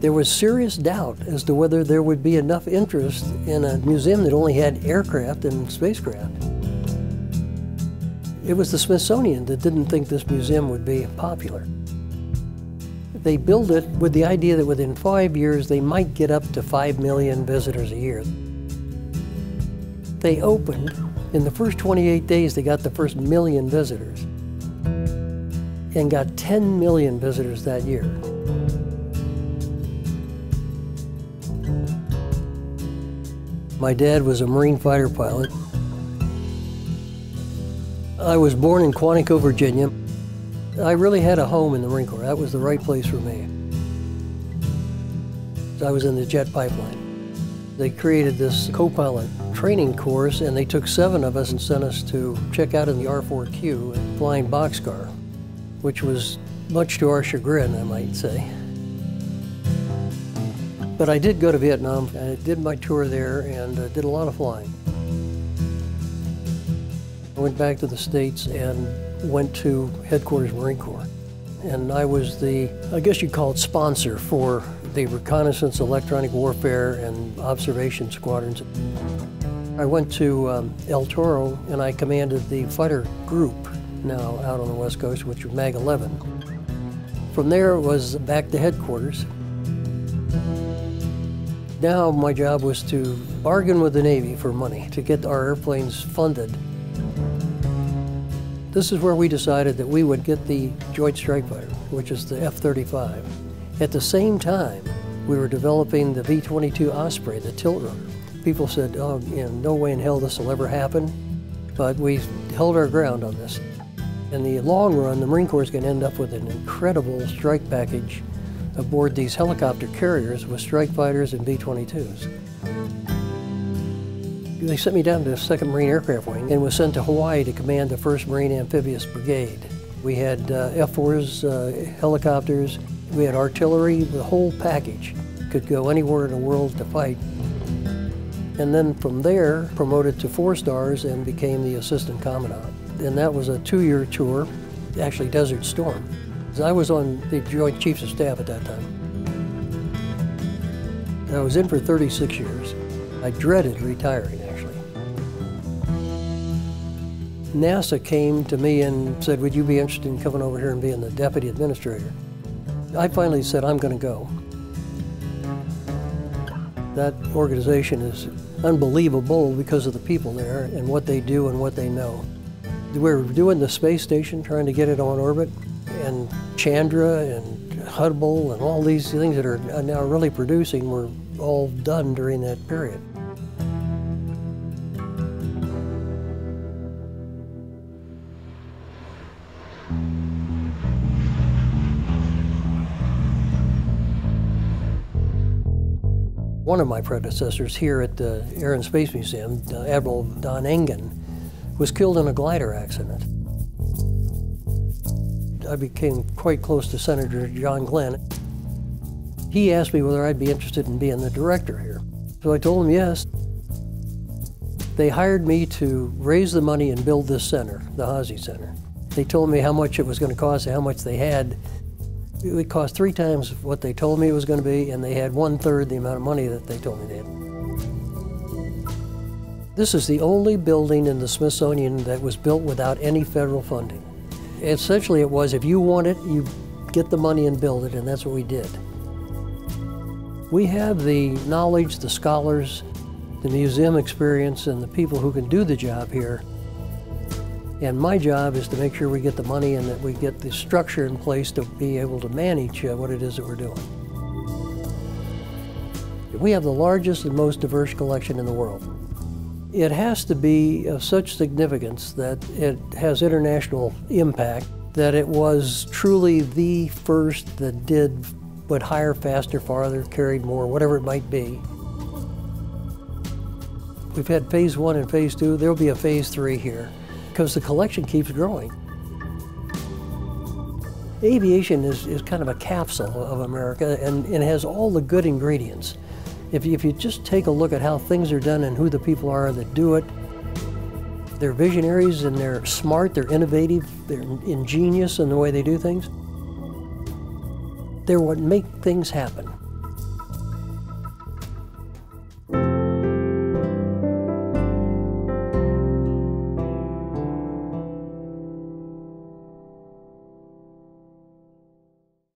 There was serious doubt as to whether there would be enough interest in a museum that only had aircraft and spacecraft. It was the Smithsonian that didn't think this museum would be popular. They built it with the idea that within 5 years they might get up to 5 million visitors a year. They opened. In the first 28 days, they got the first million visitors and got 10 million visitors that year. My dad was a Marine fighter pilot. I was born in Quantico, Virginia. I really had a home in the Marine Corps. That was the right place for me. I was in the jet pipeline. They created this co-pilot training course, and they took 7 of us and sent us to check out in the R4Q, a flying boxcar, which was much to our chagrin, I might say. But I did go to Vietnam. I did my tour there and did a lot of flying. I went back to the States and went to headquarters Marine Corps. And I was the, I guess you'd call it, sponsor for the reconnaissance, electronic warfare, and observation squadrons. I went to El Toro and I commanded the fighter group now out on the West Coast, which was MAG 11. From there it was back to headquarters. Now my job was to bargain with the Navy for money to get our airplanes funded. This is where we decided that we would get the Joint Strike Fighter, which is the F-35. At the same time, we were developing the V-22 Osprey, the tilt rotor. People said, oh, no way in hell this will ever happen. But we held our ground on this. In the long run, the Marine Corps is going to end up with an incredible strike package aboard these helicopter carriers with strike fighters and V-22s. They sent me down to the 2nd Marine Aircraft Wing and was sent to Hawaii to command the 1st Marine Amphibious Brigade. We had F-4s, helicopters, we had artillery, the whole package. Could go anywhere in the world to fight. And then from there, promoted to 4 stars and became the Assistant Commandant. And that was a 2-year tour, actually Desert Storm. I was on the Joint Chiefs of Staff at that time. I was in for 36 years. I dreaded retiring, actually. NASA came to me and said, would you be interested in coming over here and being the Deputy Administrator? I finally said, I'm going to go. That organization is unbelievable because of the people there and what they do and what they know. We're doing the space station, trying to get it on orbit, and Chandra and Hubble and all these things that are now really producing were all done during that period. One of my predecessors here at the Air and Space Museum, Admiral Don Engen, was killed in a glider accident. I became quite close to Senator John Glenn. He asked me whether I'd be interested in being the director here. So I told him yes. They hired me to raise the money and build this center, the Haase Center. They told me how much it was going to cost and how much they had. It would cost 3 times what they told me it was going to be, and they had 1/3 the amount of money that they told me they had. This is the only building in the Smithsonian that was built without any federal funding. Essentially it was, if you want it, you get the money and build it, and that's what we did. We have the knowledge, the scholars, the museum experience, and the people who can do the job here. And my job is to make sure we get the money and that we get the structure in place to be able to manage what it is that we're doing. We have the largest and most diverse collection in the world. It has to be of such significance that it has international impact, that it was truly the first that did what higher, faster, farther, carried more, whatever it might be. We've had phase 1 and phase 2. There'll be a phase 3 here because the collection keeps growing. Aviation is kind of a capsule of America and has all the good ingredients. If you just take a look at how things are done and who the people are that do it, they're visionaries and they're smart, they're innovative, they're ingenious in the way they do things. They're what make things happen.